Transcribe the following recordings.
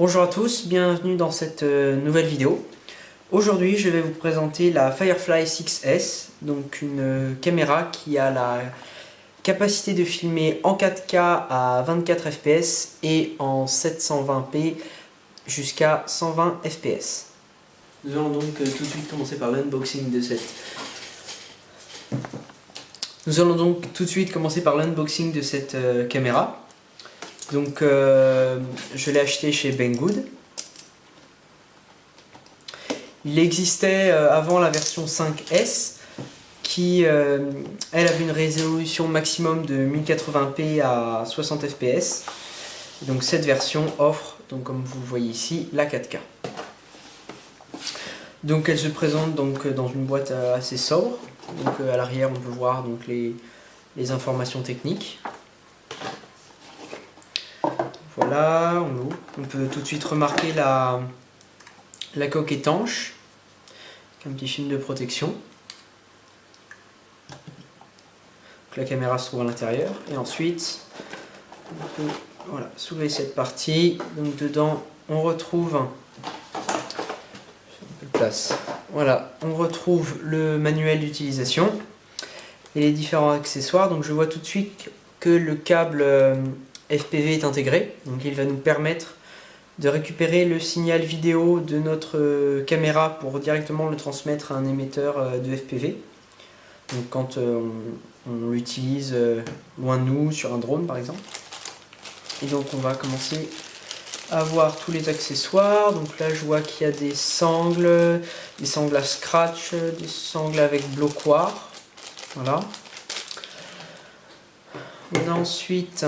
Bonjour à tous, bienvenue dans cette nouvelle vidéo. Aujourd'hui je vais vous présenter la Firefly 6S, donc une caméra qui a la capacité de filmer en 4K à 24 fps et en 720p jusqu'à 120 fps. Nous allons donc tout de suite commencer par l'unboxing de cette caméra. Donc je l'ai acheté chez Banggood. Il existait avant la version 5S qui elle avait une résolution maximum de 1080p à 60 fps. Donc cette version offre, donc comme vous le voyez ici, la 4K. Donc elle se présente donc dans une boîte assez sobre. Donc à l'arrière on peut voir donc les informations techniques. Voilà, on peut tout de suite remarquer la coque étanche, avec un petit film de protection. Donc la caméra se trouve à l'intérieur. Et ensuite, on peut soulever cette partie. Donc dedans, on retrouve, on retrouve le manuel d'utilisation et les différents accessoires. Donc je vois tout de suite que le câble FPV est intégré, donc il va nous permettre de récupérer le signal vidéo de notre caméra pour directement le transmettre à un émetteur de FPV. Donc quand on l'utilise loin de nous, sur un drone par exemple. Et donc on va commencer à voir tous les accessoires. Donc là je vois qu'il y a des sangles à scratch, des sangles avec bloquoir. Voilà. On a ensuite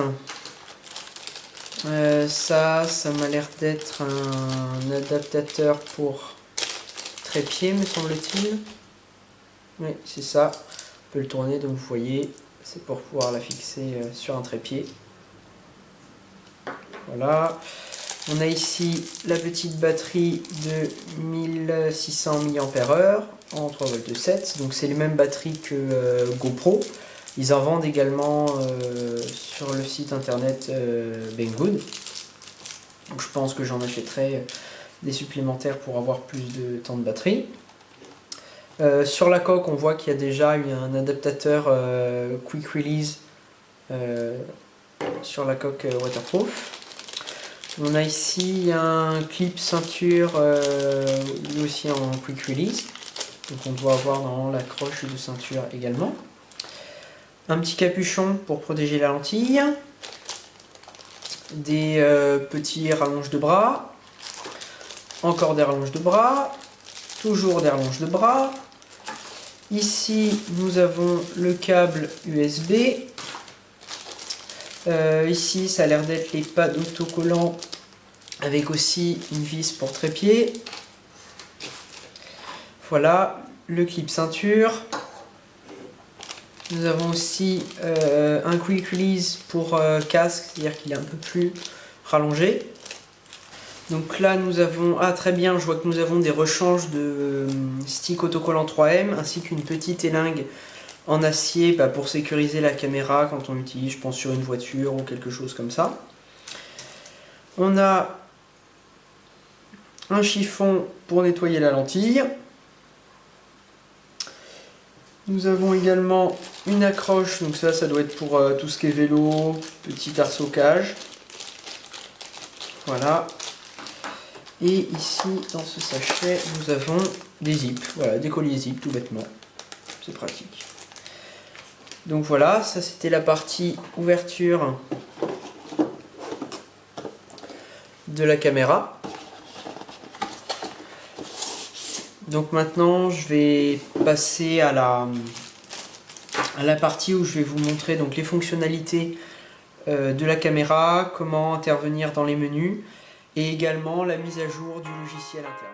ça m'a l'air d'être un adaptateur pour trépied, me semble-t-il. Oui, c'est ça. On peut le tourner, donc vous voyez, c'est pour pouvoir la fixer sur un trépied. Voilà. On a ici la petite batterie de 1600 mAh en 3,7 V. Donc c'est les mêmes batteries que GoPro. Ils en vendent également sur le site internet Banggood. Donc je pense que j'en achèterai des supplémentaires pour avoir plus de temps de batterie. Sur la coque, on voit qu'il y a déjà un adaptateur Quick Release sur la coque waterproof. On a ici un clip ceinture, lui aussi en Quick Release. Donc on doit avoir dans l'accroche de ceinture également. Un petit capuchon pour protéger la lentille, des petits rallonges de bras, encore des rallonges de bras, toujours des rallonges de bras. Ici nous avons le câble USB. Ici ça a l'air d'être les pads autocollants avec aussi une vis pour trépied. Voilà le clip ceinture. Nous avons aussi un quick release pour casque, c'est-à-dire qu'il est un peu plus rallongé. Donc là nous avons, très bien, je vois que nous avons des rechanges de stick autocollant 3M ainsi qu'une petite élingue en acier pour sécuriser la caméra quand on l'utilise, je pense sur une voiture ou quelque chose comme ça. On a un chiffon pour nettoyer la lentille. Nous avons également une accroche, donc ça doit être pour tout ce qui est vélo, petit arceau cage. Voilà. Et ici, dans ce sachet, nous avons des zips. Voilà, des colliers zip tout bêtement. C'est pratique. Donc voilà, ça c'était la partie ouverture de la caméra. Donc maintenant je vais passer à la partie où je vais vous montrer donc les fonctionnalités de la caméra, comment intervenir dans les menus et également la mise à jour du logiciel interne.